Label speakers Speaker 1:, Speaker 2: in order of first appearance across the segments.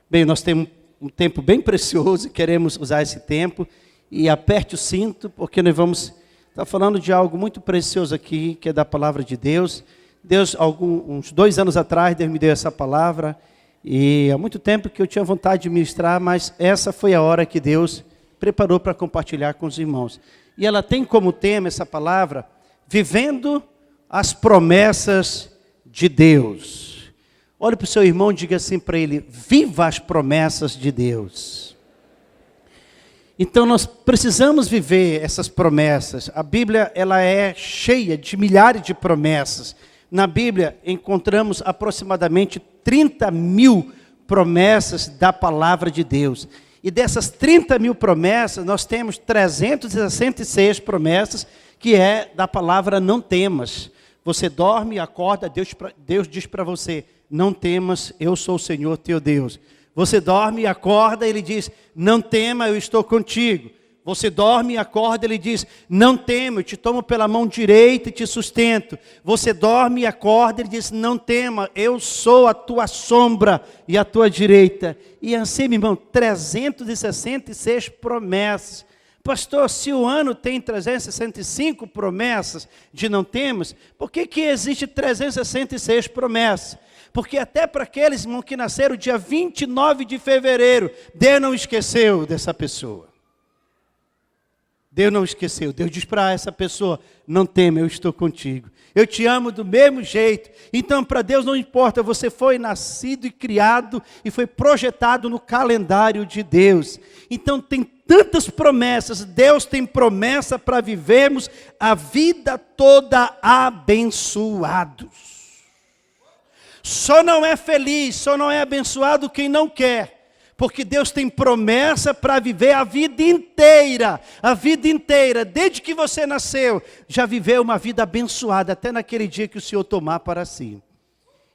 Speaker 1: Bem, nós temos um tempo bem precioso e queremos usar esse tempo. E aperte o cinto, porque nós vamos estar falando de algo muito precioso aqui, que é da palavra de Deus. Uns 2 anos atrás, Deus me deu essa palavra. E há muito tempo que eu tinha vontade de ministrar, mas essa foi a hora que Deus preparou para compartilhar com os irmãos. E ela tem como tema, essa palavra, vivendo as promessas de Deus. Olhe para o seu irmão e diga assim para ele: viva as promessas de Deus. Então nós precisamos viver essas promessas. A Bíblia ela é cheia de milhares de promessas. Na Bíblia encontramos aproximadamente 30.000 promessas da palavra de Deus. E dessas 30.000 promessas, nós temos 366 promessas que é da palavra não temas. Você dorme e acorda, Deus diz para você: não temas, eu sou o Senhor teu Deus. Você dorme e acorda, Ele diz: não tema, eu estou contigo. Você dorme e acorda, Ele diz: não tema, eu te tomo pela mão direita e te sustento. Você dorme e acorda, Ele diz: não tema, eu sou a tua sombra e a tua direita. E assim, meu irmão, 366 promessas. Pastor, se o ano tem 365 promessas de não temas, por que existe 366 promessas? Porque até para aqueles, irmão, que nasceram dia 29 de fevereiro, Deus não esqueceu dessa pessoa. Deus não esqueceu. Deus diz para essa pessoa: não tema, eu estou contigo. Eu te amo do mesmo jeito. Então, para Deus não importa, você foi nascido e criado e foi projetado no calendário de Deus. Então, tem tantas promessas. Deus tem promessa para vivermos a vida toda abençoados. Só não é feliz, só não é abençoado quem não quer. Porque Deus tem promessa para viver a vida inteira. A vida inteira, desde que você nasceu, já viveu uma vida abençoada, até naquele dia que o Senhor tomar para si.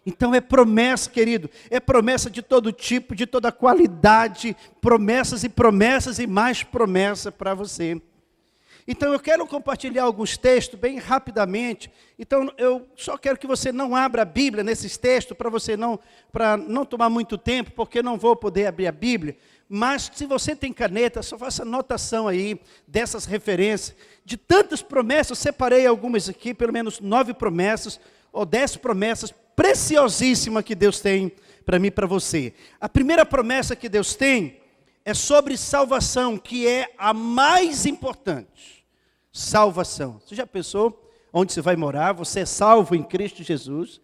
Speaker 1: Então é promessa, querido, é promessa de todo tipo, de toda qualidade, promessas e mais promessa para você. Então eu quero compartilhar alguns textos bem rapidamente. Então eu só quero que você não abra a Bíblia nesses textos, para não tomar muito tempo, porque não vou poder abrir a Bíblia. Mas se você tem caneta, só faça anotação aí dessas referências. De tantas promessas, eu separei algumas aqui, pelo menos 9 promessas, ou 10 promessas preciosíssimas que Deus tem para mim e para você. A primeira promessa que Deus tem é sobre salvação, que é a mais importante. Salvação. Você já pensou onde você vai morar? Você é salvo em Cristo Jesus.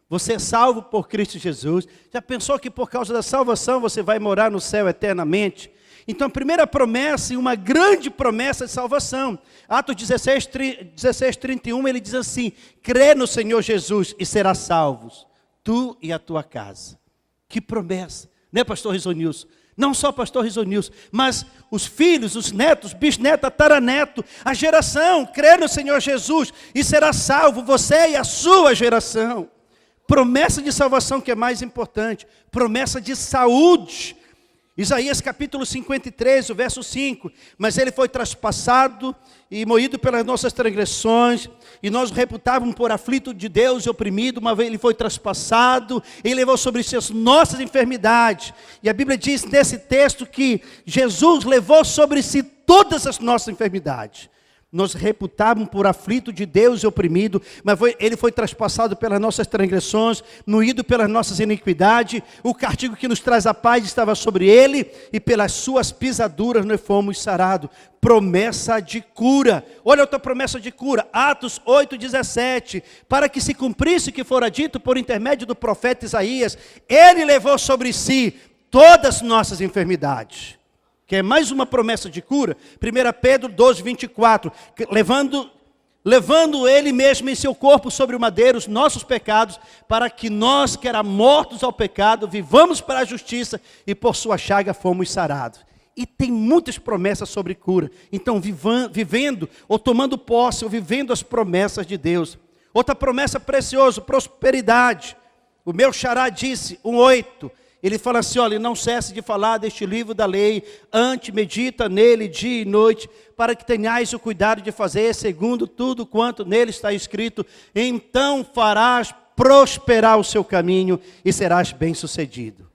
Speaker 1: Você é salvo por Cristo Jesus. Já pensou que por causa da salvação você vai morar no céu eternamente? Então a primeira promessa e uma grande promessa de salvação. Atos 16:31, ele diz assim: crê no Senhor Jesus e serás salvos, tu e a tua casa. Que promessa, né, pastor Risonilson? Não só pastor Risonilson, mas os filhos, os netos, bisneto, tataraneto, a geração, crê no Senhor Jesus e será salvo, você e a sua geração. Promessa de salvação que é mais importante, promessa de saúde. Isaías capítulo 53, o verso 5, mas ele foi traspassado e moído pelas nossas transgressões, e nós o reputávamos por aflito de Deus e oprimido. Uma vez ele foi traspassado, ele levou sobre si as nossas enfermidades, e a Bíblia diz nesse texto que Jesus levou sobre si todas as nossas enfermidades. Nós reputávamos por aflito de Deus e oprimido, mas ele foi traspassado pelas nossas transgressões, moído pelas nossas iniquidades. O castigo que nos traz a paz estava sobre ele, e pelas suas pisaduras nós fomos sarados. Promessa de cura. Olha outra promessa de cura, Atos 8:17, para que se cumprisse o que fora dito por intermédio do profeta Isaías, ele levou sobre si todas as nossas enfermidades. Que é mais uma promessa de cura. 1 Pedro 12:24, levando ele mesmo em seu corpo sobre o madeiro os nossos pecados, para que nós, que éramos mortos ao pecado, vivamos para a justiça, e por sua chaga fomos sarados. E tem muitas promessas sobre cura. Então vivendo, ou tomando posse, ou vivendo as promessas de Deus. Outra promessa preciosa, prosperidade. O meu xará disse, 1:8, ele fala assim: olha, não cesse de falar deste livro da lei, antes medita nele dia e noite, para que tenhais o cuidado de fazer segundo tudo quanto nele está escrito, então farás prosperar o seu caminho e serás bem-sucedido.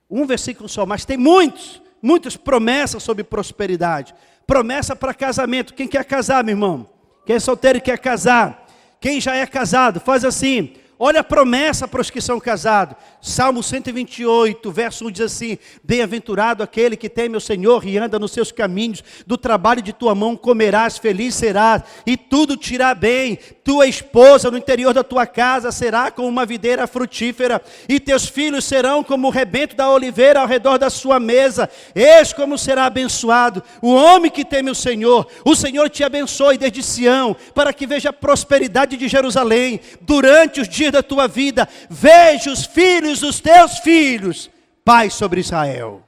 Speaker 1: Um versículo só, mas tem muitas promessas sobre prosperidade. Promessa para casamento. Quem quer casar, meu irmão? Quem é solteiro e quer casar? Quem já é casado, faz assim. Olha a promessa para os que são casados. Salmo 128, verso 1 diz assim: bem-aventurado aquele que teme o Senhor e anda nos seus caminhos, do trabalho de tua mão comerás, feliz serás, e tudo te irá bem. Tua esposa no interior da tua casa será como uma videira frutífera, e teus filhos serão como o rebento da oliveira ao redor da sua mesa. Eis como será abençoado o homem que teme o Senhor te abençoe desde Sião, para que veja a prosperidade de Jerusalém, durante os dias da tua vida. Veja os filhos dos teus filhos, paz sobre Israel.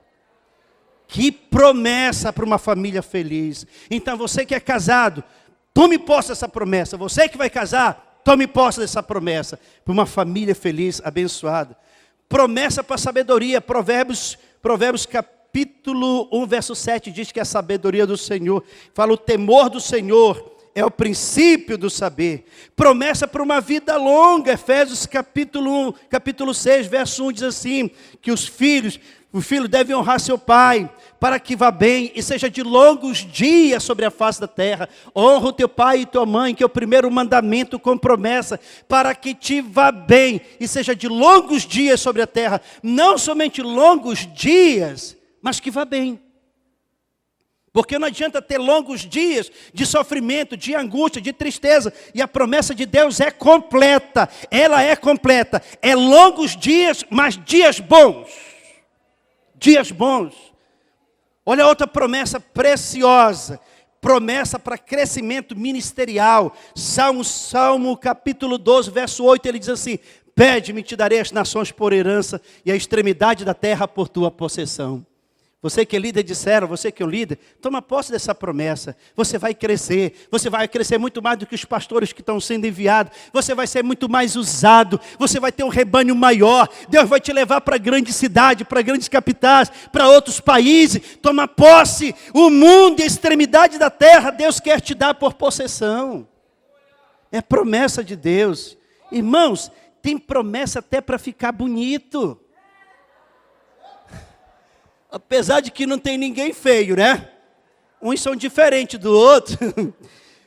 Speaker 1: Que promessa para uma família feliz. Então você que é casado, tome posse dessa promessa. Você que vai casar, tome posse dessa promessa, para uma família feliz, abençoada. Promessa para sabedoria. Provérbios capítulo 1, verso 7 diz que a sabedoria do Senhor, fala o temor do Senhor é o princípio do saber. Promessa para uma vida longa. Efésios capítulo 6, verso 1 diz assim, que o filho deve honrar seu pai, para que vá bem e seja de longos dias sobre a face da terra. Honra o teu pai e tua mãe, que é o primeiro mandamento com promessa, para que te vá bem e seja de longos dias sobre a terra. Não somente longos dias, mas que vá bem. Porque não adianta ter longos dias de sofrimento, de angústia, de tristeza. E a promessa de Deus é completa. Ela é completa. É longos dias, mas dias bons. Dias bons. Olha outra promessa preciosa. Promessa para crescimento ministerial. Salmo capítulo 12, verso 8, ele diz assim: pede-me, te darei as nações por herança e a extremidade da terra por tua possessão. Você que é líder de célula, você que é um líder, toma posse dessa promessa. Você vai crescer muito mais do que os pastores que estão sendo enviados. Você vai ser muito mais usado, você vai ter um rebanho maior. Deus vai te levar para grande cidade, para grandes capitais, para outros países. Toma posse, o mundo e a extremidade da terra, Deus quer te dar por possessão. É promessa de Deus. Irmãos, tem promessa até para ficar bonito. Apesar de que não tem ninguém feio, né? Uns são diferentes do outro.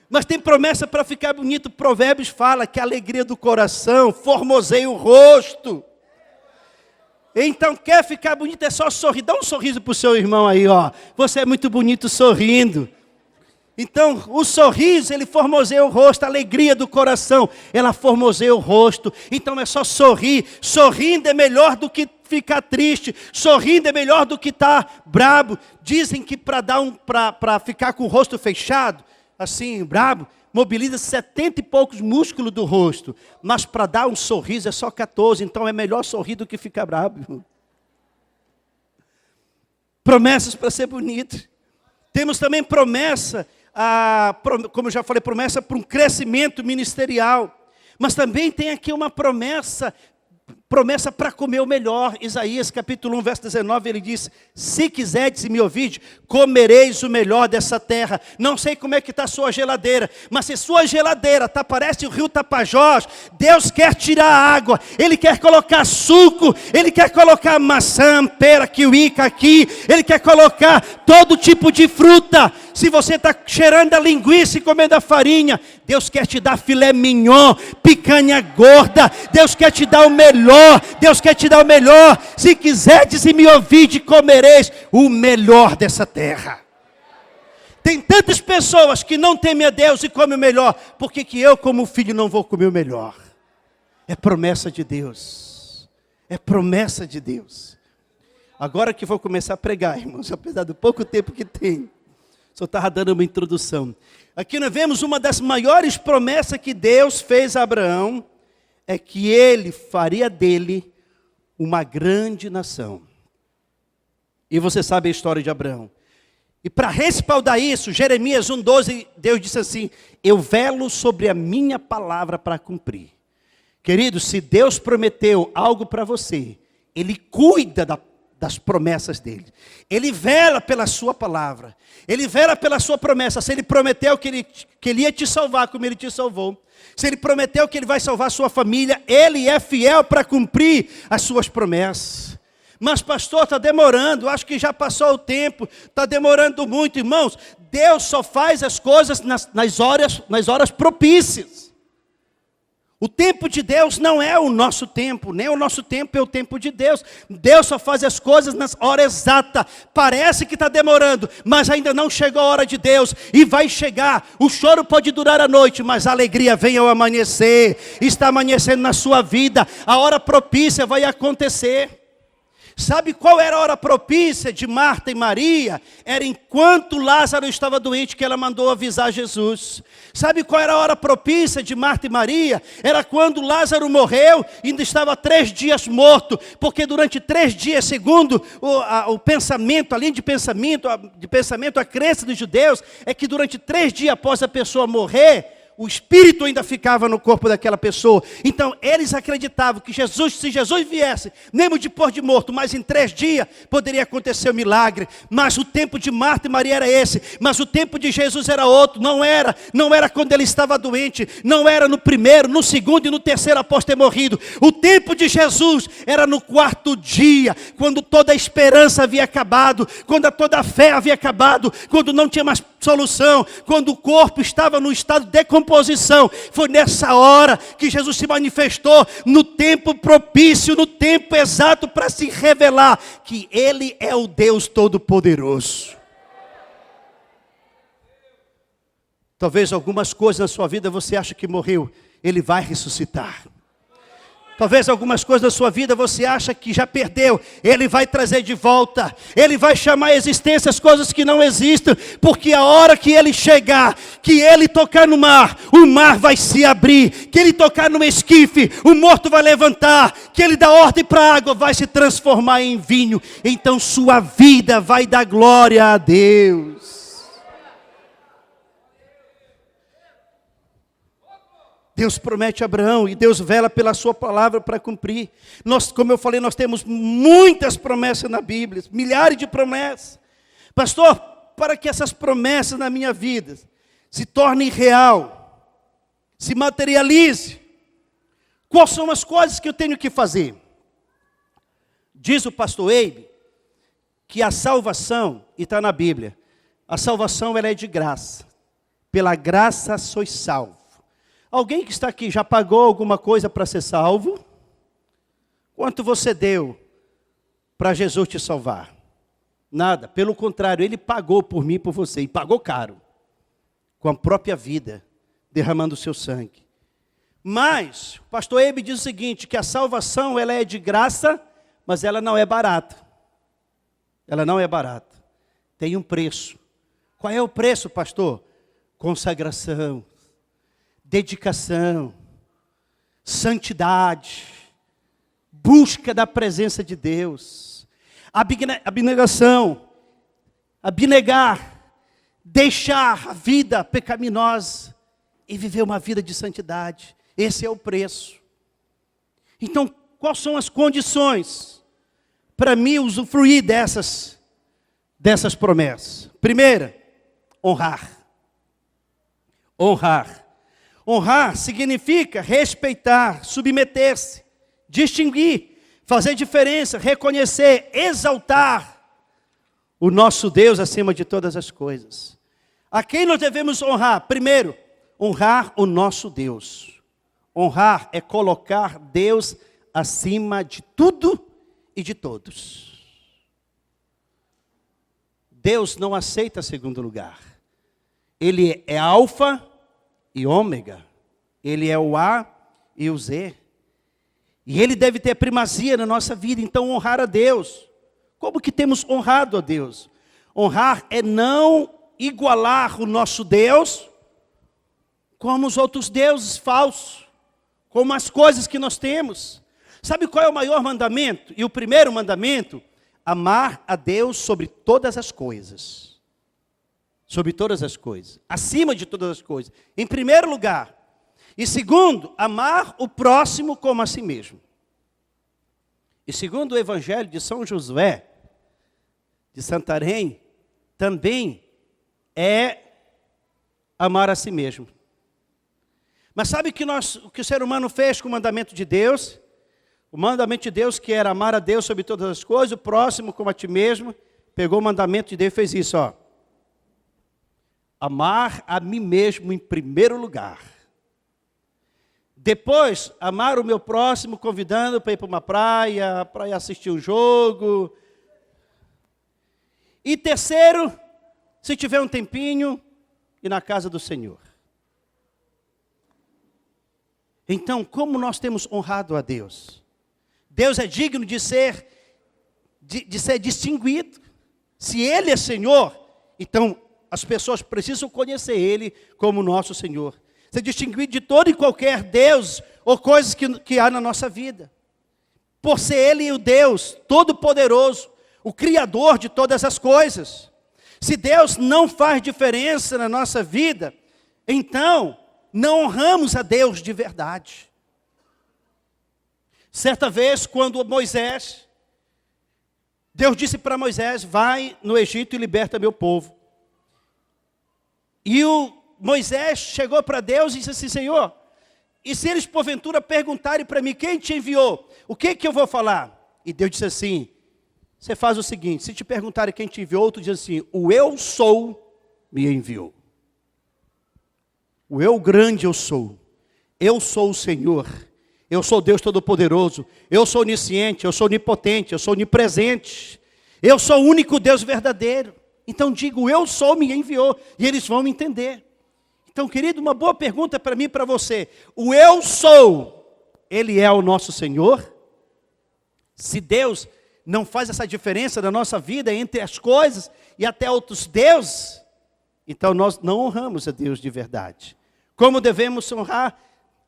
Speaker 1: Mas tem promessa para ficar bonito. Provérbios fala que a alegria do coração formoseia o rosto. Então quer ficar bonito, é só sorrir. Dá um sorriso para o seu irmão aí, ó. Você é muito bonito sorrindo. Então o sorriso, ele formoseia o rosto. A alegria do coração, ela formoseia o rosto. Então é só sorrir. Sorrindo é melhor do que ficar triste. Sorrindo é melhor do que estar brabo. Dizem que para ficar com o rosto fechado, assim, brabo, mobiliza 70 e poucos músculos do rosto. Mas para dar um sorriso é só 14. Então é melhor sorrir do que ficar brabo. Promessas para ser bonito. Temos também promessa, como eu já falei, promessa para um crescimento ministerial. Mas também tem aqui uma promessa para comer o melhor. Isaías capítulo 1, verso 19, ele diz: se quiserdes e me ouvirdes, comereis o melhor dessa terra. Não sei como é que está a sua geladeira, mas se sua geladeira parece o rio Tapajós, Deus quer tirar a água, Ele quer colocar suco, Ele quer colocar maçã, pera, kiwi, caqui, Ele quer colocar todo tipo de fruta. Se você está cheirando a linguiça e comendo a farinha, Deus quer te dar filé mignon, picanha gorda. Deus quer te dar o melhor. Deus quer te dar o melhor. Se quiserdes e me ouvirdes, comereis o melhor dessa terra. Tem tantas pessoas que não temem a Deus e comem o melhor. Por que eu, como filho, não vou comer o melhor? É promessa de Deus. É promessa de Deus. Agora que vou começar a pregar, irmãos, apesar do pouco tempo que tem. Só estava dando uma introdução. Aqui nós vemos uma das maiores promessas que Deus fez a Abraão, é que ele faria dele uma grande nação. E você sabe a história de Abraão. E para respaldar isso, Jeremias 1,12, Deus disse assim: eu velo sobre a minha palavra para cumprir. Querido, se Deus prometeu algo para você, Ele cuida das promessas dele. Ele vela pela sua palavra. Ele vela pela sua promessa. Se ele prometeu que ele ia te salvar como ele te salvou. Se ele prometeu que ele vai salvar a sua família, ele é fiel para cumprir as suas promessas. Mas pastor, está demorando, acho que já passou o tempo, está demorando muito. Irmãos, Deus só faz as coisas nas horas propícias. O tempo de Deus não é o nosso tempo, nem o nosso tempo é o tempo de Deus. Deus só faz as coisas nas horas exatas. Parece que está demorando, mas ainda não chegou a hora de Deus. E vai chegar. O choro pode durar a noite, mas a alegria vem ao amanhecer. Está amanhecendo na sua vida. A hora propícia vai acontecer. Sabe qual era a hora propícia de Marta e Maria? Era enquanto Lázaro estava doente que ela mandou avisar Jesus. Sabe qual era a hora propícia de Marta e Maria? Era quando Lázaro morreu e ainda estava 3 dias morto. Porque durante 3 dias, segundo o pensamento, além de pensamento, a crença dos judeus, é que durante 3 dias após a pessoa morrer, o espírito ainda ficava no corpo daquela pessoa. Então, eles acreditavam que Jesus, se Jesus viesse, mesmo depois de morto, mas em 3 dias, poderia acontecer o milagre. Mas o tempo de Marta e Maria era esse. Mas o tempo de Jesus era outro. Não era quando ele estava doente. Não era no primeiro, no segundo e no terceiro após ter morrido. O tempo de Jesus era no 4º dia, quando toda a esperança havia acabado, quando toda a fé havia acabado, quando não tinha mais solução, quando o corpo estava no estado de decomposição. Foi nessa hora que Jesus se manifestou, no tempo propício, no tempo exato, para se revelar que Ele é o Deus Todo-Poderoso. Talvez algumas coisas na sua vida você acha que morreu, Ele vai ressuscitar. Talvez algumas coisas da sua vida você acha que já perdeu, Ele vai trazer de volta. Ele vai chamar à existência as coisas que não existem, porque a hora que Ele chegar, que Ele tocar no mar, o mar vai se abrir. Que Ele tocar no esquife, o morto vai levantar. Que Ele dá ordem para a água, vai se transformar em vinho. Então sua vida vai dar glória a Deus. Deus promete a Abraão e Deus vela pela sua palavra para cumprir. Nós, como eu falei, nós temos muitas promessas na Bíblia, milhares de promessas. Pastor, para que essas promessas na minha vida se tornem real, se materialize, quais são as coisas que eu tenho que fazer? Diz o pastor Eibe que a salvação, e está na Bíblia, a salvação ela é de graça. Pela graça sois salvos. Alguém que está aqui já pagou alguma coisa para ser salvo? Quanto você deu para Jesus te salvar? Nada, pelo contrário, Ele pagou por mim e por você, e pagou caro, com a própria vida, derramando o seu sangue. Mas, o pastor Eibe diz o seguinte, que a salvação ela é de graça, mas ela não é barata. Ela não é barata, tem um preço. Qual é o preço, pastor? Consagração, dedicação, santidade, busca da presença de Deus, abnegação, abnegar, deixar a vida pecaminosa e viver uma vida de santidade. Esse é o preço. Então, quais são as condições para mim usufruir dessas promessas? Primeira, honrar. Honrar. Honrar significa respeitar, submeter-se, distinguir, fazer diferença, reconhecer, exaltar o nosso Deus acima de todas as coisas. A quem nós devemos honrar? Primeiro, honrar o nosso Deus. Honrar é colocar Deus acima de tudo e de todos. Deus não aceita segundo lugar. Ele é alfa e ômega, Ele é o A e o Z, e Ele deve ter primazia na nossa vida. Então honrar a Deus, como que temos honrado a Deus? Honrar é não igualar o nosso Deus como os outros deuses falsos, como as coisas que nós temos. Sabe qual é o maior mandamento? E o primeiro mandamento, amar a Deus sobre todas as coisas. Sobre todas as coisas, acima de todas as coisas, em primeiro lugar. E segundo, amar o próximo como a si mesmo. E segundo o Evangelho de São Josué, de Santarém, também é amar a si mesmo. Mas sabe o que o ser humano fez com o mandamento de Deus? O mandamento de Deus, que era amar a Deus sobre todas as coisas, o próximo como a ti mesmo, pegou o mandamento de Deus e fez isso, ó. Amar a mim mesmo em primeiro lugar. Depois, amar o meu próximo, convidando para ir para uma praia, para ir assistir um jogo. E terceiro, se tiver um tempinho, ir na casa do Senhor. Então, como nós temos honrado a Deus? Deus é digno de ser distinguido. Se Ele é Senhor, então as pessoas precisam conhecer Ele como nosso Senhor. Ser distinguido de todo e qualquer Deus ou coisas que há na nossa vida. Por ser Ele o Deus Todo-Poderoso, o Criador de todas as coisas. Se Deus não faz diferença na nossa vida, então não honramos a Deus de verdade. Certa vez, quando Moisés, Deus disse para Moisés, vai no Egito e liberta meu povo. E Moisés chegou para Deus e disse assim, Senhor, e se eles porventura perguntarem para mim, quem te enviou? O que eu vou falar? E Deus disse assim, você faz o seguinte, se te perguntarem quem te enviou, tu diz assim, o eu sou me enviou. O eu grande eu sou o Senhor, eu sou Deus Todo-Poderoso, eu sou onisciente, eu sou onipotente, eu sou onipresente, eu sou o único Deus verdadeiro. Então digo, eu sou me enviou, e eles vão me entender. Então, querido, uma boa pergunta para mim e para você. O eu sou, Ele é o nosso Senhor? Se Deus não faz essa diferença na nossa vida entre as coisas e até outros deuses, então nós não honramos a Deus de verdade. Como devemos honrar?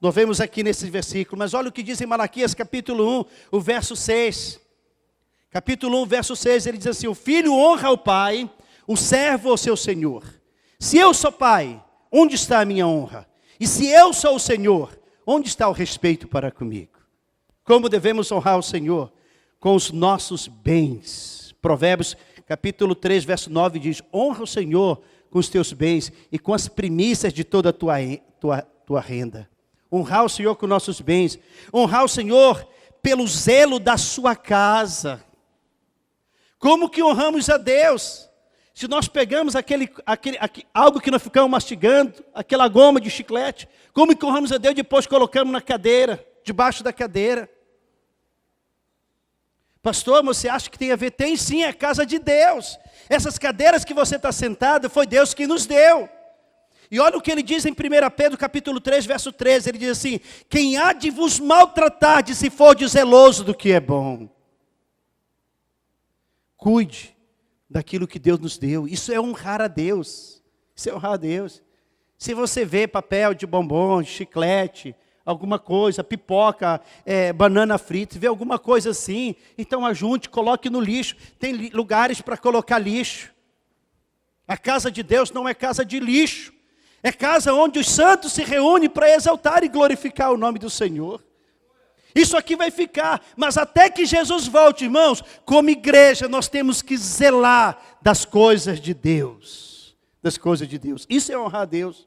Speaker 1: Nós vemos aqui nesse versículo, mas olha o que diz em Malaquias capítulo 1, o verso 6. Capítulo 1, verso 6, ele diz assim, o filho honra o pai, o servo ao seu senhor. Se eu sou pai, onde está a minha honra? E se eu sou o Senhor, onde está o respeito para comigo? Como devemos honrar o Senhor? Com os nossos bens. Provérbios capítulo 3, verso 9 diz, honra o Senhor com os teus bens e com as primícias de toda a tua renda. Honrar o Senhor com nossos bens. Honrar o Senhor pelo zelo da sua casa. Como que honramos a Deus? Se nós pegamos algo que nós ficamos mastigando, aquela goma de chiclete, como que honramos a Deus depois colocamos na cadeira, debaixo da cadeira? Pastor, você acha que tem a ver? Tem sim, é a casa de Deus. Essas cadeiras que você está sentado, foi Deus que nos deu. E olha o que ele diz em 1 Pedro capítulo 3, verso 13, ele diz assim, quem há de vos maltratar, se for zeloso do que é bom. Cuide daquilo que Deus nos deu. Isso é honrar a Deus. Isso é honrar a Deus. Se você vê papel de bombom, chiclete, alguma coisa, pipoca, banana frita, vê alguma coisa assim, então ajunte, coloque no lixo. Tem lugares para colocar lixo. A casa de Deus não é casa de lixo. É casa onde os santos se reúnem para exaltar e glorificar o nome do Senhor. Isso aqui vai ficar, mas até que Jesus volte, irmãos, como igreja nós temos que zelar das coisas de Deus. Das coisas de Deus. Isso é honrar a Deus.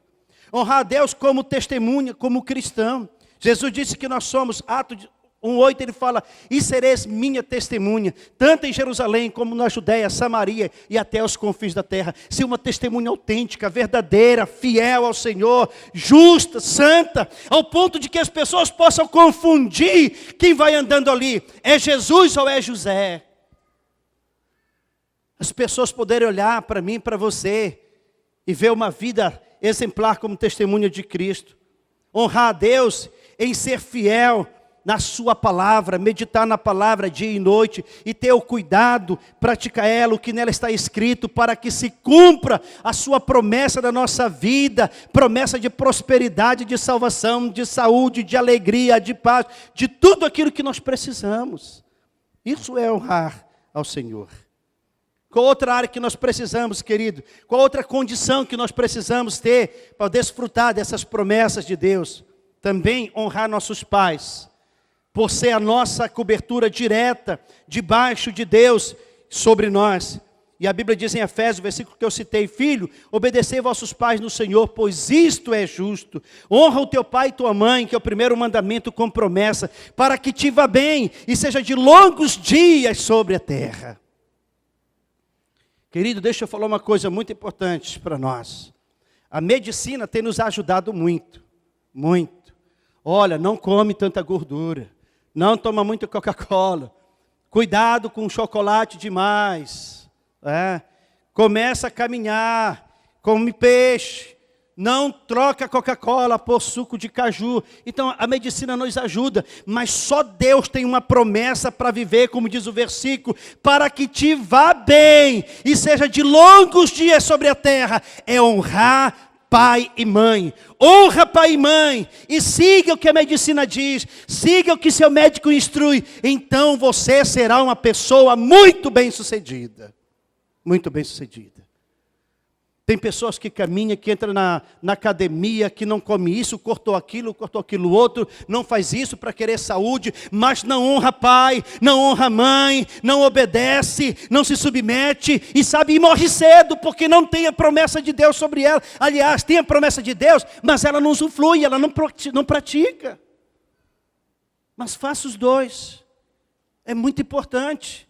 Speaker 1: Honrar a Deus como testemunha, como cristão. Jesus disse que nós somos, Atos 1:8, ele fala, e sereis minha testemunha, tanto em Jerusalém como na Judéia, Samaria e até os confins da terra. Ser uma testemunha autêntica, verdadeira, fiel ao Senhor, justa, santa, ao ponto de que as pessoas possam confundir quem vai andando ali. É Jesus ou é José? As pessoas poderem olhar para mim, para você, e ver uma vida exemplar como testemunha de Cristo. Honrar a Deus em ser fiel na sua palavra, meditar na palavra dia e noite, e ter o cuidado, praticar ela, o que nela está escrito, para que se cumpra a sua promessa da nossa vida, promessa de prosperidade, de salvação, de saúde, de alegria, de paz, de tudo aquilo que nós precisamos. Isso é honrar ao Senhor. Qual outra área que nós precisamos, querido? Qual outra condição que nós precisamos ter para desfrutar dessas promessas de Deus? Também honrar nossos pais, por ser a nossa cobertura direta, debaixo de Deus, sobre nós. E a Bíblia diz em Efésios, o versículo que eu citei: filho, obedecei vossos pais no Senhor, pois isto é justo. Honra o teu pai e tua mãe, que é o primeiro mandamento com promessa, para que te vá bem e seja de longos dias sobre a terra. Querido, deixa eu falar uma coisa muito importante para nós. A medicina tem nos ajudado muito, muito. Olha, não come tanta gordura, não toma muita Coca-Cola, cuidado com chocolate demais. Começa a caminhar, come peixe, não troca Coca-Cola por suco de caju. Então a medicina nos ajuda, mas só Deus tem uma promessa para viver, como diz o versículo, para que te vá bem e seja de longos dias sobre a terra, é honrar pai e mãe. Honra pai e mãe e siga o que a medicina diz, siga o que seu médico instrui, então você será uma pessoa muito bem-sucedida. Muito bem-sucedida. Tem pessoas que caminham, que entram na academia, que não come isso, cortou aquilo outro, não faz isso para querer saúde, mas não honra pai, não honra mãe, não obedece, não se submete e morre cedo, porque não tem a promessa de Deus sobre ela. Aliás, tem a promessa de Deus, mas ela não usufrui, ela não pratica. Mas faça os dois. É muito importante.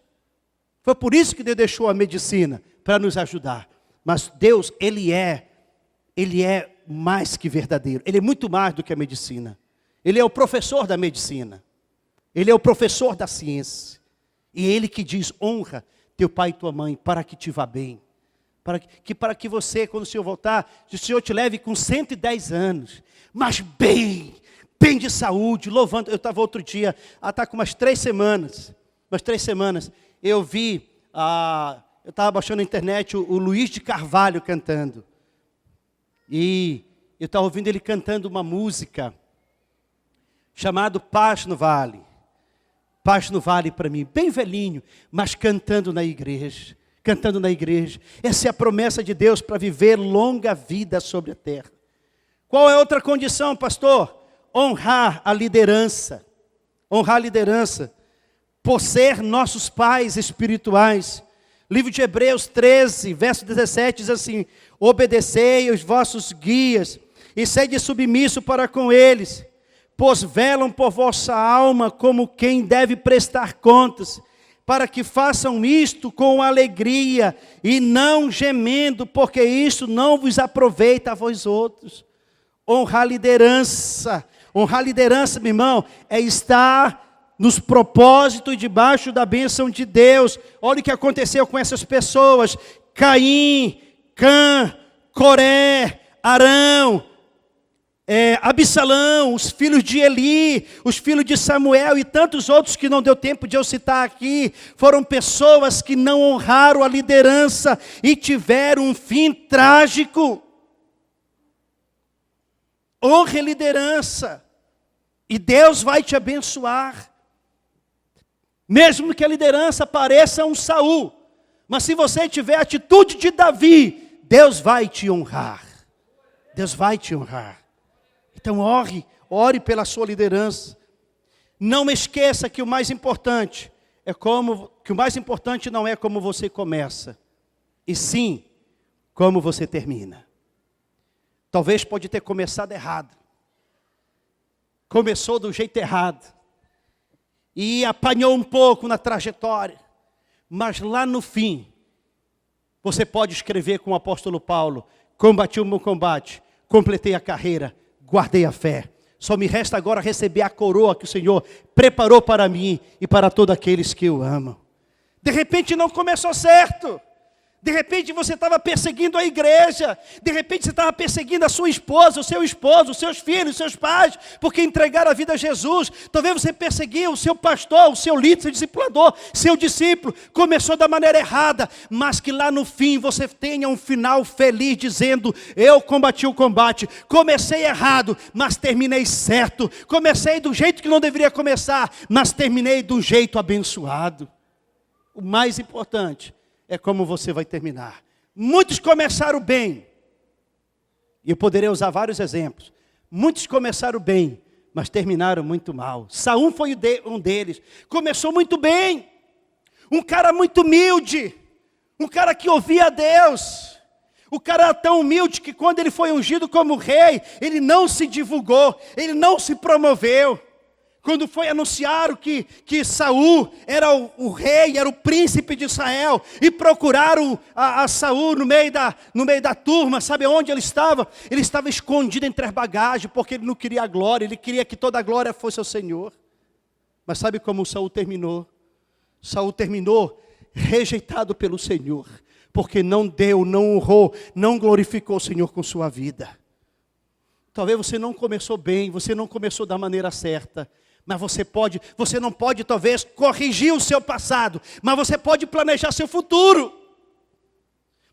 Speaker 1: Foi por isso que Deus deixou a medicina, para nos ajudar. Mas Deus, Ele é mais que verdadeiro. Ele é muito mais do que a medicina. Ele é o professor da medicina. Ele é o professor da ciência. E é Ele que diz: honra teu pai e tua mãe, para que te vá bem. Para que você, quando o Senhor voltar, o Senhor te leve com 110 anos, mas bem de saúde, louvando. Eu estava outro dia, está com umas 3 semanas, eu vi, eu estava baixando na internet o Luiz de Carvalho cantando. E eu estava ouvindo ele cantando uma música chamada Paz no Vale. Paz no Vale para mim, bem velhinho, mas cantando na igreja. Essa é a promessa de Deus para viver longa vida sobre a terra. Qual é outra condição, pastor? Honrar a liderança. Honrar a liderança. Por ser nossos pais espirituais. Livro de Hebreus 13, verso 17, diz assim: obedecei os vossos guias, e sede submisso para com eles, pois velam por vossa alma como quem deve prestar contas, para que façam isto com alegria, e não gemendo, porque isto não vos aproveita a vós outros. Honrar a liderança, meu irmão, é estar nos propósitos debaixo da bênção de Deus. Olha o que aconteceu com essas pessoas: Caim, Cã, Coré, Arão, Absalão, os filhos de Eli, os filhos de Samuel e tantos outros que não deu tempo de eu citar aqui. Foram pessoas que não honraram a liderança e tiveram um fim trágico. Honre a liderança e Deus vai te abençoar. Mesmo que a liderança pareça um Saul, mas se você tiver a atitude de Davi, Deus vai te honrar. Deus vai te honrar. Então ore pela sua liderança. Não esqueça que o mais importante não é como você começa, e sim como você termina. Talvez pode ter começado errado. Começou do jeito errado. E apanhou um pouco na trajetória. Mas lá no fim, você pode escrever com o apóstolo Paulo: combati o bom combate, completei a carreira, guardei a fé. Só me resta agora receber a coroa que o Senhor preparou para mim e para todos aqueles que o amam. De repente não começou certo. De repente você estava perseguindo a igreja. De repente você estava perseguindo a sua esposa, o seu esposo, os seus filhos, os seus pais, porque entregaram a vida a Jesus. Talvez você perseguiu o seu pastor, o seu líder, seu discipulador, seu discípulo. Começou da maneira errada, mas que lá no fim você tenha um final feliz, dizendo: eu combati o combate. Comecei errado, mas terminei certo. Comecei do jeito que não deveria começar, mas terminei do jeito abençoado. O mais importante é como você vai terminar. Muitos começaram bem. E eu poderia usar vários exemplos. Muitos começaram bem, mas terminaram muito mal. Saul foi um deles. Começou muito bem. Um cara muito humilde. Um cara que ouvia a Deus. O cara era tão humilde que quando ele foi ungido como rei, ele não se divulgou, ele não se promoveu. Quando foi anunciar que Saul era o rei, era o príncipe de Israel, e procuraram a Saul no meio da turma, sabe onde ele estava? Ele estava escondido entre as bagagens, porque ele não queria a glória, ele queria que toda a glória fosse ao Senhor. Mas sabe como Saul terminou? Saul terminou rejeitado pelo Senhor, porque não deu, não honrou, não glorificou o Senhor com sua vida. Talvez você não começou bem, você não começou da maneira certa, mas você não pode talvez corrigir o seu passado, mas você pode planejar seu futuro.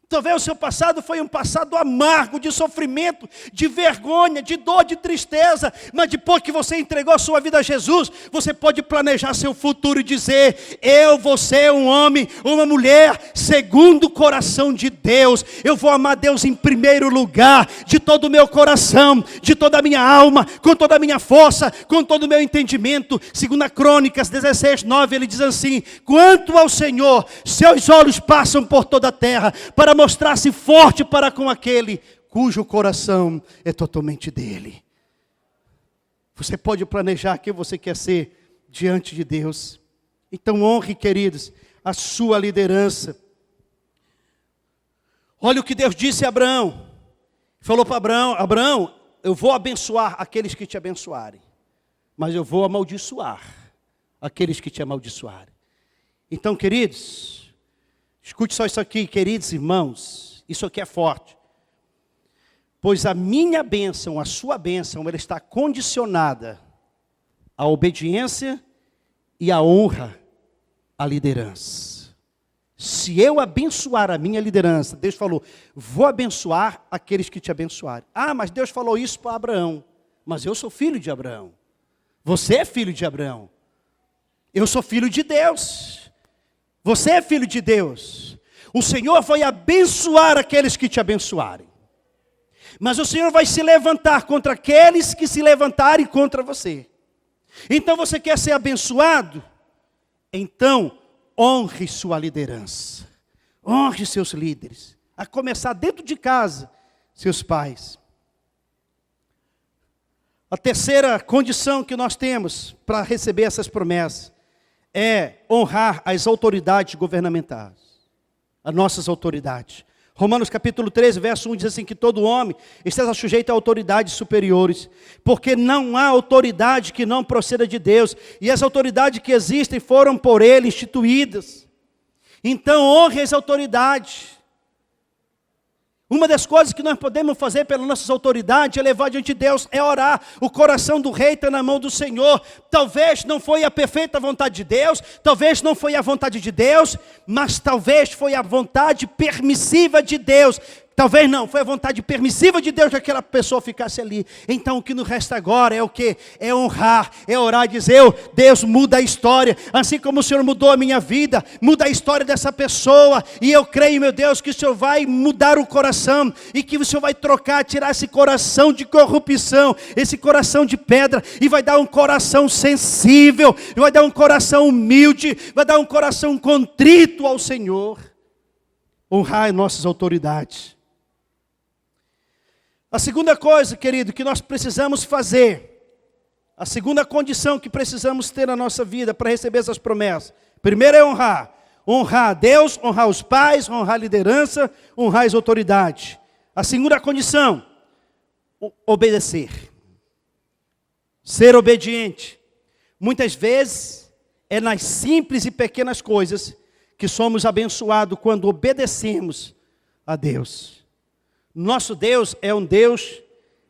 Speaker 1: Talvez o seu passado foi um passado amargo, de sofrimento, de vergonha, de dor, de tristeza. Mas depois que você entregou a sua vida a Jesus, você pode planejar seu futuro e dizer: eu vou ser um homem, uma mulher, segundo o coração de Deus. Eu vou amar Deus em primeiro lugar, de todo o meu coração, de toda a minha alma, com toda a minha força, com todo o meu entendimento. Segundo Crônicas 16:9, ele diz assim: quanto ao Senhor, seus olhos passam por toda a terra, para mostrar-se forte para com aquele cujo coração é totalmente dele. Você pode planejar quem você quer ser diante de Deus. Então honre, queridos, a sua liderança. Olha o que Deus disse a Abraão. Falou para Abraão: Abraão, eu vou abençoar aqueles que te abençoarem, mas eu vou amaldiçoar aqueles que te amaldiçoarem. Então, queridos, escute só isso aqui, queridos irmãos, isso aqui é forte. Pois a minha bênção, a sua bênção, ela está condicionada à obediência e à honra à liderança. Se eu abençoar a minha liderança, Deus falou: vou abençoar aqueles que te abençoarem. Ah, mas Deus falou isso para Abraão. Mas eu sou filho de Abraão. Você é filho de Abraão. Eu sou filho de Deus. Você é filho de Deus. O Senhor vai abençoar aqueles que te abençoarem. Mas o Senhor vai se levantar contra aqueles que se levantarem contra você. Então você quer ser abençoado? Então honre sua liderança. Honre seus líderes. A começar dentro de casa, seus pais. A terceira condição que nós temos para receber essas promessas é honrar as autoridades governamentais, as nossas autoridades. Romanos capítulo 13, verso 1 diz assim: que todo homem esteja sujeito a autoridades superiores, porque não há autoridade que não proceda de Deus, e as autoridades que existem foram por Ele instituídas. Então honre as autoridades. Uma das coisas que nós podemos fazer pelas nossas autoridades é levar diante de Deus, é orar. O coração do rei está na mão do Senhor. Talvez não foi a perfeita vontade de Deus, talvez não foi a vontade de Deus, mas talvez foi a vontade permissiva de Deus. Talvez não, foi a vontade permissiva de Deus que aquela pessoa ficasse ali. Então o que nos resta agora é o quê? É honrar, é orar e dizer: Deus, muda a história. Assim como o Senhor mudou a minha vida, muda a história dessa pessoa. E eu creio, meu Deus, que o Senhor vai mudar o coração. E que o Senhor vai trocar, tirar esse coração de corrupção, esse coração de pedra. E vai dar um coração sensível, vai dar um coração humilde, vai dar um coração contrito ao Senhor. Honrar as nossas autoridades. A segunda coisa, querido, que nós precisamos fazer, a segunda condição que precisamos ter na nossa vida para receber essas promessas. Primeiro é honrar. Honrar a Deus, honrar os pais, honrar a liderança, honrar as autoridades. A segunda condição, obedecer. Ser obediente. Muitas vezes é nas simples e pequenas coisas que somos abençoados quando obedecemos a Deus. Nosso Deus é um Deus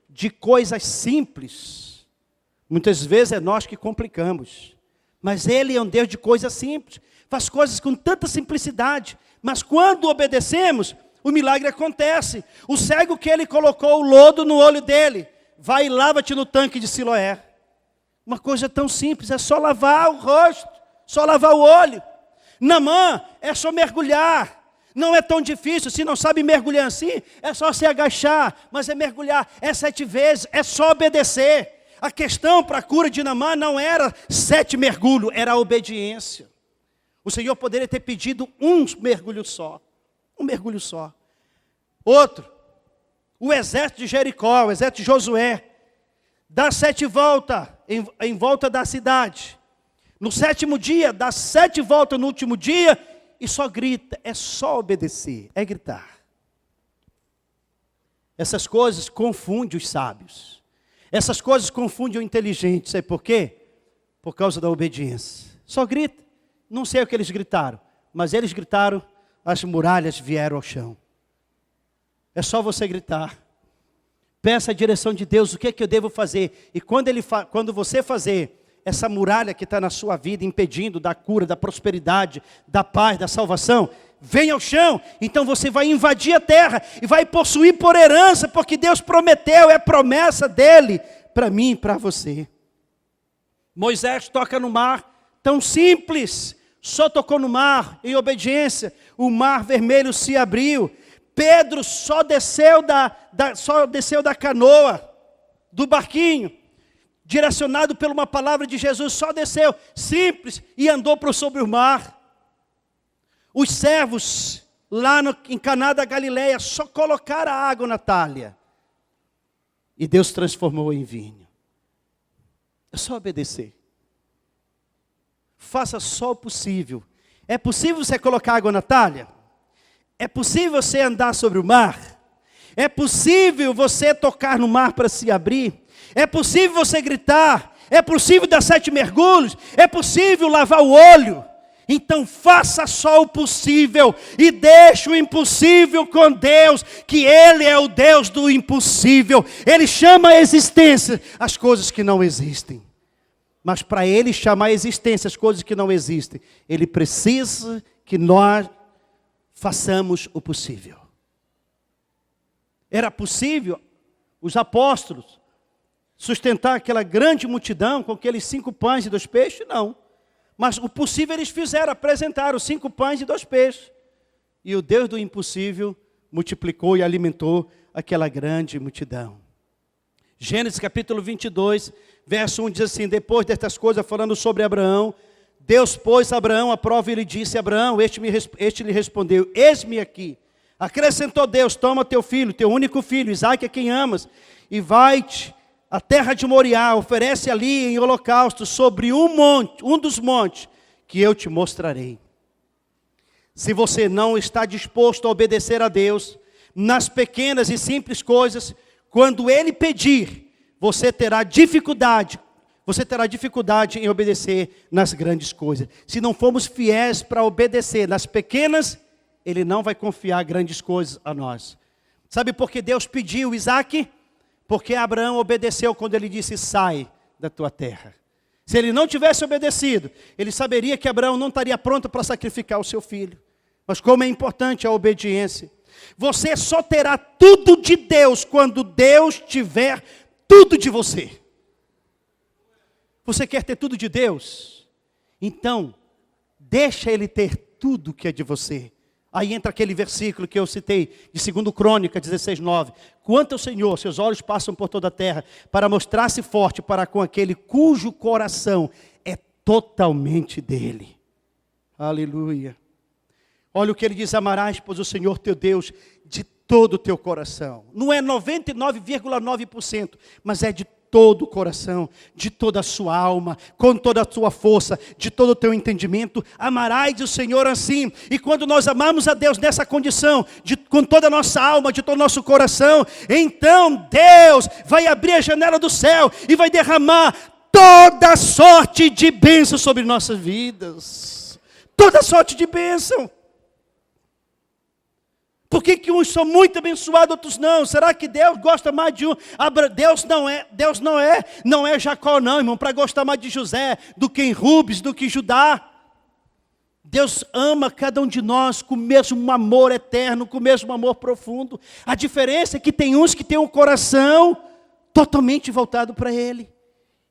Speaker 1: de coisas simples. Muitas vezes é nós que complicamos. Mas Ele é um Deus de coisas simples. Faz coisas com tanta simplicidade. Mas quando obedecemos, o milagre acontece. O cego que Ele colocou o lodo no olho dele, vai e lava-te no tanque de Siloé. Uma coisa tão simples, é só lavar o rosto, só lavar o olho. Naamã, é só mergulhar. Não é tão difícil, se não sabe mergulhar assim, é só se agachar, mas é mergulhar, é 7 vezes, é só obedecer. A questão para a cura de Naamã não era 7 mergulhos, era a obediência. O Senhor poderia ter pedido um mergulho só, Um mergulho só. Outro, o exército de Jericó, o exército de Josué, dá 7 voltas em volta da cidade. No 7º dia, dá 7 voltas no último dia e só grita. É só obedecer, é gritar. Essas coisas confundem os sábios. Essas coisas confundem o inteligente. Sabe por quê? Por causa da obediência. Só grita. Não sei o que eles gritaram, mas eles gritaram, as muralhas vieram ao chão. É só você gritar. Peça a direção de Deus, o que é que eu devo fazer? E quando você fazer, essa muralha que está na sua vida, impedindo da cura, da prosperidade, da paz, da salvação, vem ao chão. Então você vai invadir a terra e vai possuir por herança, porque Deus prometeu, é promessa dele, para mim e para você. Moisés toca no mar, tão simples, só tocou no mar, em obediência, o mar vermelho se abriu. Pedro só desceu da canoa, do barquinho, direcionado por uma palavra de Jesus, só desceu, simples, e andou sobre o mar. Os servos, lá em Caná da Galileia, só colocaram a água na talha, e Deus transformou em vinho. É só obedecer. Faça só o possível. É possível você colocar água na talha? É possível você andar sobre o mar? É possível você tocar no mar para se abrir? É possível você gritar? É possível dar 7 mergulhos? É possível lavar o olho? Então faça só o possível e deixe o impossível com Deus, que Ele é o Deus do impossível. Ele chama a existência as coisas que não existem. Mas para Ele chamar a existência as coisas que não existem, Ele precisa que nós façamos o possível. Era possível os apóstolos sustentar aquela grande multidão com aqueles 5 pães e 2 peixes? Não. Mas o possível eles fizeram, apresentaram 5 pães e 2 peixes. E o Deus do impossível multiplicou e alimentou aquela grande multidão. Gênesis capítulo 22, verso 1 diz assim: depois destas coisas, falando sobre Abraão, Deus pôs Abraão à prova e lhe disse: Abraão, este lhe respondeu: eis-me aqui. Acrescentou Deus: toma teu filho, teu único filho, Isaque, a quem amas, e vai-te à terra de Moriá, oferece ali em holocausto sobre um dos montes, que eu te mostrarei. Se você não está disposto a obedecer a Deus, nas pequenas e simples coisas, quando Ele pedir, você terá dificuldade em obedecer nas grandes coisas. Se não formos fiéis para obedecer nas pequenas, Ele não vai confiar grandes coisas a nós. Sabe por que Deus pediu Isaque? Porque Abraão obedeceu quando Ele disse: sai da tua terra. Se ele não tivesse obedecido, ele saberia que Abraão não estaria pronto para sacrificar o seu filho. Mas como é importante a obediência. Você só terá tudo de Deus quando Deus tiver tudo de você. Você quer ter tudo de Deus? Então, deixa Ele ter tudo que é de você. Aí entra aquele versículo que eu citei, de 2 Crônica 16:9. Quanto ao Senhor, seus olhos passam por toda a terra, para mostrar-se forte para com aquele cujo coração é totalmente dele. Aleluia. Olha o que ele diz: amarás, pois, o Senhor teu Deus de todo o teu coração. Não é 99,9%, mas é de todo o coração, de toda a sua alma, com toda a sua força, de todo o teu entendimento. Amarás o Senhor assim. E quando nós amamos a Deus nessa condição, com toda a nossa alma, de todo o nosso coração, então Deus vai abrir a janela do céu e vai derramar toda sorte de bênção sobre nossas vidas. Toda sorte de bênção. Por que uns são muito abençoados, outros não? Será que Deus gosta mais de um? Deus não é Jacó não, irmão, para gostar mais de José do que em Rubens, do que Judá. Deus ama cada um de nós com o mesmo amor eterno, com o mesmo amor profundo. A diferença é que tem uns que têm um coração totalmente voltado para Ele,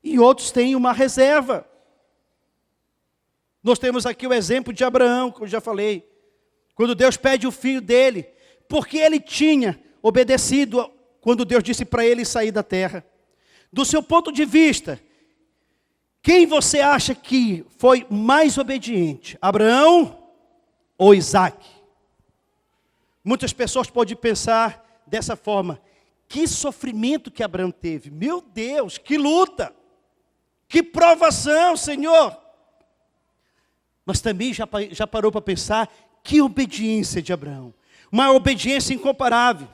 Speaker 1: e outros têm uma reserva. Nós temos aqui o exemplo de Abraão, como eu já falei. Quando Deus pede o filho dele, porque ele tinha obedecido quando Deus disse para ele sair da terra. Do seu ponto de vista, quem você acha que foi mais obediente? Abraão ou Isaque? Muitas pessoas podem pensar dessa forma: que sofrimento que Abraão teve. Meu Deus, que luta. Que provação, Senhor. Mas também já parou para pensar que obediência de Abraão. Uma obediência incomparável.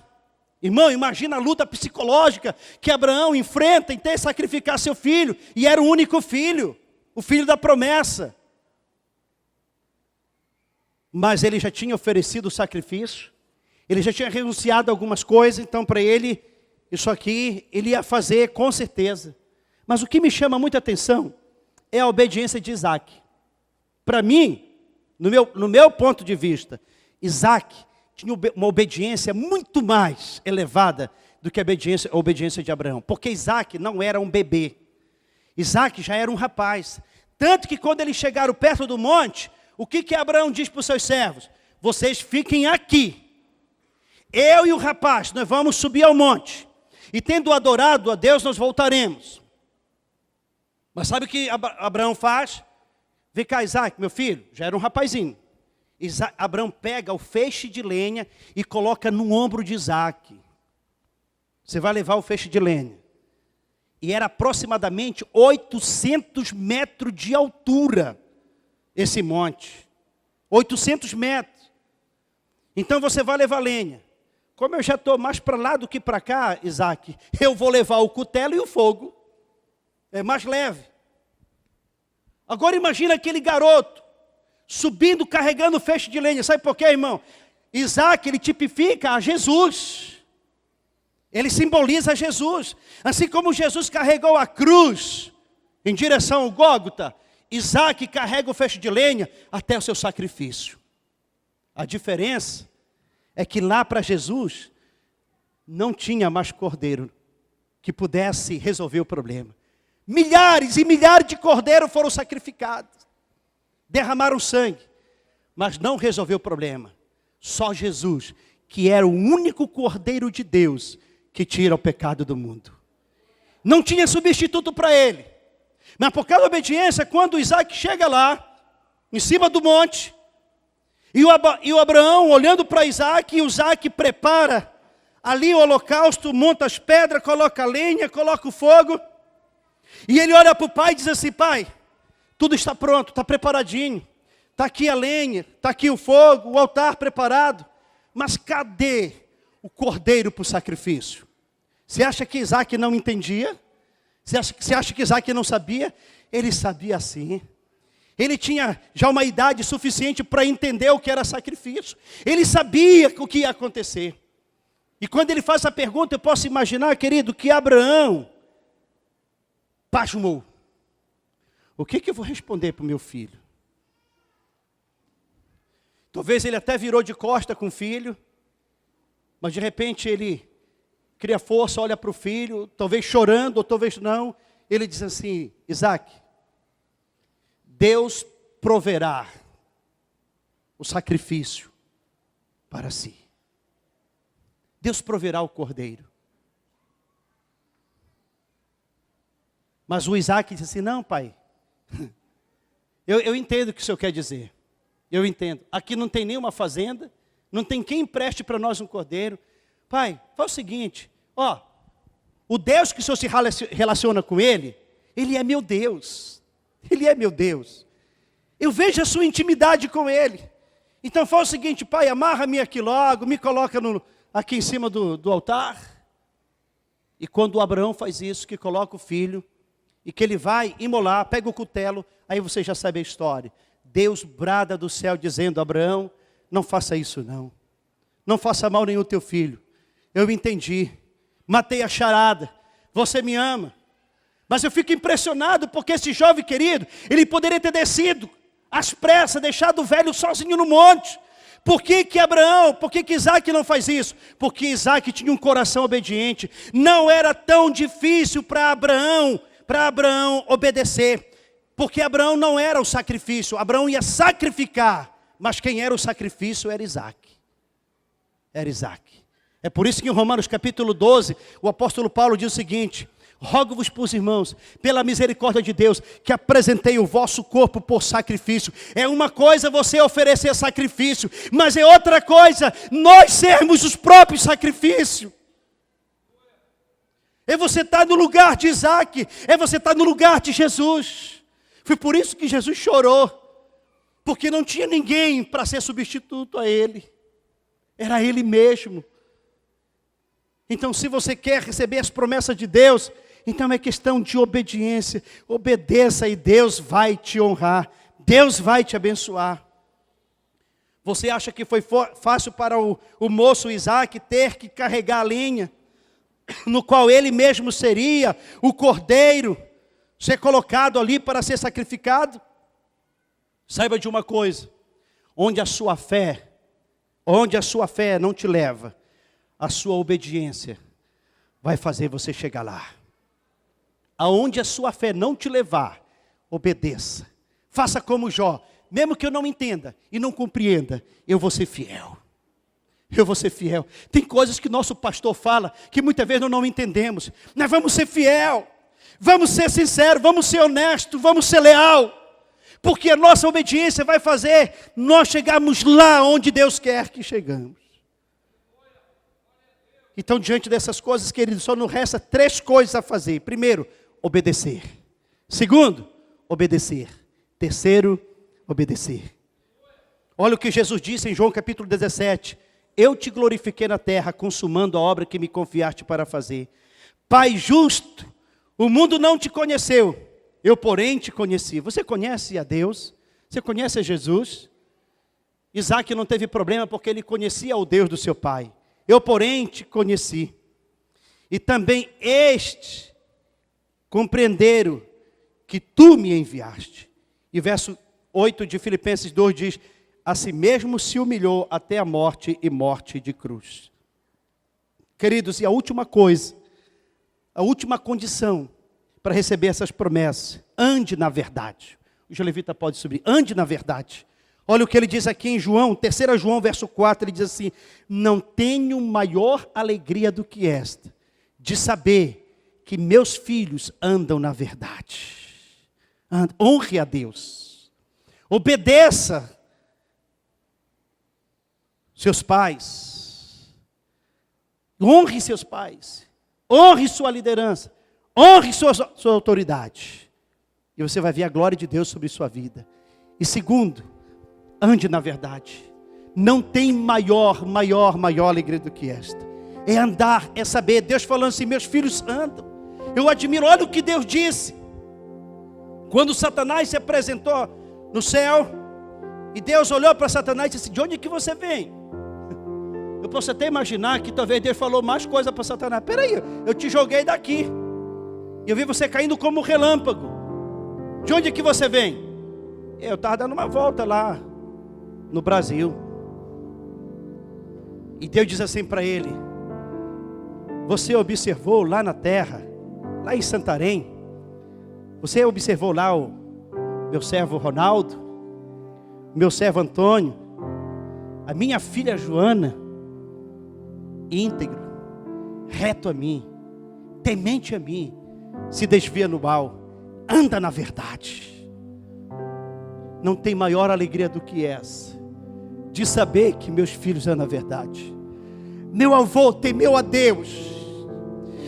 Speaker 1: Irmão, imagina a luta psicológica que Abraão enfrenta em ter que sacrificar seu filho. E era o único filho, o filho da promessa. Mas ele já tinha oferecido o sacrifício. Ele já tinha renunciado a algumas coisas. Então para ele, isso aqui, ele ia fazer com certeza. Mas o que me chama muita atenção é a obediência de Isaac. Para mim, no meu ponto de vista, Isaac tinha uma obediência muito mais elevada do que a obediência de Abraão. Porque Isaac não era um bebê. Isaac já era um rapaz. Tanto que quando eles chegaram perto do monte, o que Abraão diz para os seus servos? Vocês fiquem aqui. Eu e o rapaz, nós vamos subir ao monte. E tendo adorado a Deus, nós voltaremos. Mas sabe o que Abraão faz? Vem cá, Isaac, meu filho, já era um rapazinho. Abraão pega o feixe de lenha e coloca no ombro de Isaac. Você vai levar o feixe de lenha. E era aproximadamente 800 metros de altura esse monte. 800 metros. Então você vai levar lenha. Como eu já estou mais para lá do que para cá, Isaac, eu vou levar o cutelo e o fogo. É mais leve. Agora imagina aquele garoto subindo, carregando o feixe de lenha. Sabe por quê, irmão? Isaac, ele tipifica a Jesus. Ele simboliza Jesus. Assim como Jesus carregou a cruz em direção ao Gólgota, Isaac carrega o feixe de lenha até o seu sacrifício. A diferença é que lá para Jesus não tinha mais cordeiro que pudesse resolver o problema. Milhares e milhares de cordeiros foram sacrificados. Derramaram sangue, mas não resolveu o problema. Só Jesus, que era o único cordeiro de Deus que tira o pecado do mundo. Não tinha substituto para ele. Mas por causa da obediência, quando Isaac chega lá, em cima do monte, e o Abraão olhando para Isaac, e o Isaac prepara ali o holocausto, monta as pedras, coloca a lenha, coloca o fogo. E ele olha para o pai e diz assim: pai, tudo está pronto, está preparadinho. Está aqui a lenha, está aqui o fogo, o altar preparado. Mas cadê o cordeiro para o sacrifício? Você acha que Isaac não entendia? Você acha que Isaac não sabia? Ele sabia sim. Ele tinha já uma idade suficiente para entender o que era sacrifício. Ele sabia o que ia acontecer. E quando ele faz essa pergunta, eu posso imaginar, querido, que Abraão pasmou. O que eu vou responder para o meu filho? Talvez ele até virou de costa com o filho, mas de repente ele cria força, olha para o filho, talvez chorando, ou talvez não. Ele diz assim: Isaac, Deus proverá o sacrifício para si. Deus proverá o cordeiro. Mas o Isaac disse assim: não, pai, eu entendo o que o senhor quer dizer. Eu entendo. Aqui não tem nenhuma fazenda, não tem quem empreste para nós um cordeiro. Pai, faz o seguinte, o Deus que o senhor se relaciona com ele é meu Deus. Ele é meu Deus. Eu vejo a sua intimidade com ele. Então faz o seguinte, pai, amarra-me aqui logo, me coloca aqui em cima do altar. E quando o Abraão faz isso, que coloca o filho, e que ele vai imolar, pega o cutelo, aí você já sabe a história. Deus brada do céu dizendo: Abraão, não faça isso não. Não faça mal nenhum teu filho. Eu entendi. Matei a charada. Você me ama. Mas eu fico impressionado porque esse jovem querido, ele poderia ter descido às pressas, deixado o velho sozinho no monte. Por que Isaac não faz isso? Porque Isaac tinha um coração obediente. Não era tão difícil para Abraão obedecer. Porque Abraão não era o sacrifício, Abraão ia sacrificar, mas quem era o sacrifício era Isaac. Era Isaac. É por isso que em Romanos capítulo 12, o apóstolo Paulo diz o seguinte: Rogo-vos, pois, irmãos, pela misericórdia de Deus, que apresentei o vosso corpo por sacrifício. É uma coisa você oferecer sacrifício, mas é outra coisa nós sermos os próprios sacrifícios. É você estar no lugar de Isaac, é você estar no lugar de Jesus. Foi por isso que Jesus chorou, porque não tinha ninguém para ser substituto a Ele. Era Ele mesmo. Então, se você quer receber as promessas de Deus, então é questão de obediência. Obedeça e Deus vai te honrar. Deus vai te abençoar. Você acha que foi fácil para o moço Isaac ter que carregar a lenha, no qual ele mesmo seria o cordeiro, ser colocado ali para ser sacrificado? Saiba de uma coisa, onde a sua fé não te leva, a sua obediência vai fazer você chegar lá. Aonde a sua fé não te levar, obedeça. Faça como Jó, mesmo que eu não entenda e não compreenda, eu vou ser fiel. Eu vou ser fiel. Tem coisas que nosso pastor fala, que muitas vezes nós não entendemos. Nós vamos ser fiel, vamos ser sinceros, vamos ser honestos, vamos ser leal. Porque a nossa obediência vai fazer nós chegarmos lá onde Deus quer que chegamos. Então, diante dessas coisas, queridos, só nos resta 3 coisas a fazer. Primeiro, obedecer. Segundo, obedecer. Terceiro, obedecer. Olha o que Jesus disse em João capítulo 17. Eu te glorifiquei na terra, consumando a obra que me confiaste para fazer. Pai justo, o mundo não te conheceu, eu porém te conheci. Você conhece a Deus? Você conhece a Jesus? Isaac não teve problema porque ele conhecia o Deus do seu pai. Eu porém te conheci. E também estes compreenderam que tu me enviaste. E verso 8 de Filipenses 2 diz: a si mesmo se humilhou até a morte e morte de cruz. Queridos, e a última coisa, a última condição para receber essas promessas: ande na verdade. O Jolevita pode subir, ande na verdade. Olha o que ele diz aqui em João, 3 João, verso 4, ele diz assim: não tenho maior alegria do que esta, de saber que meus filhos andam na verdade. Honre a Deus, obedeça seus pais, honre seus pais, honre sua liderança, honre sua autoridade, e você vai ver a glória de Deus sobre sua vida. E segundo, ande na verdade. Não tem maior alegria do que esta. É andar, é saber. Deus falando assim: meus filhos andam. Eu admiro, olha o que Deus disse. Quando Satanás se apresentou no céu, e Deus olhou para Satanás e disse: de onde é que você vem? Eu posso até imaginar que talvez Deus falou mais coisa para Satanás. Peraí, eu te joguei daqui, eu vi você caindo como um relâmpago. De onde é que você vem? Eu estava dando uma volta lá no Brasil. E Deus diz assim para ele: você observou lá na terra, lá em Santarém, você observou lá o meu servo Ronaldo, meu servo Antônio, a minha filha Joana, íntegro, reto a mim, temente a mim, se desvia no mal, anda na verdade. Não tem maior alegria do que essa, de saber que meus filhos andam na verdade. Meu avô temeu a Deus,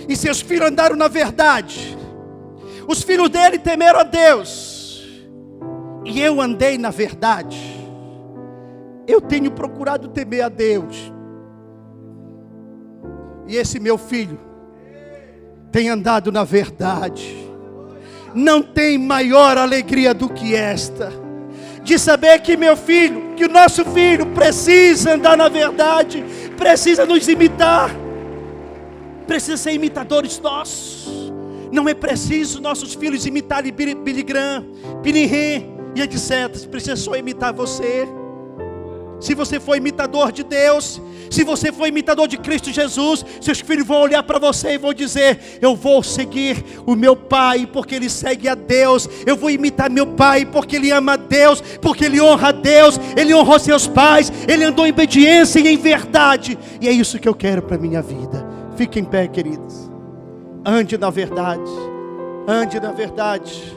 Speaker 1: e seus filhos andaram na verdade. Os filhos dele temeram a Deus, e eu andei na verdade. Eu tenho procurado temer a Deus, e esse meu filho tem andado na verdade. Não tem maior alegria do que esta, de saber que meu filho, que o nosso filho precisa andar na verdade, precisa nos imitar, precisa ser imitadores nossos. Não é preciso nossos filhos imitarem Billy Graham, Billy Graham e etc. Precisa só imitar você. Se você for imitador de Deus, se você for imitador de Cristo Jesus, seus filhos vão olhar para você e vão dizer: eu vou seguir o meu pai porque ele segue a Deus. Eu vou imitar meu pai porque ele ama a Deus, porque ele honra a Deus, ele honrou seus pais, ele andou em obediência e em verdade. E é isso que eu quero para a minha vida. Fiquem em pé, queridos. Ande na verdade. Ande na verdade.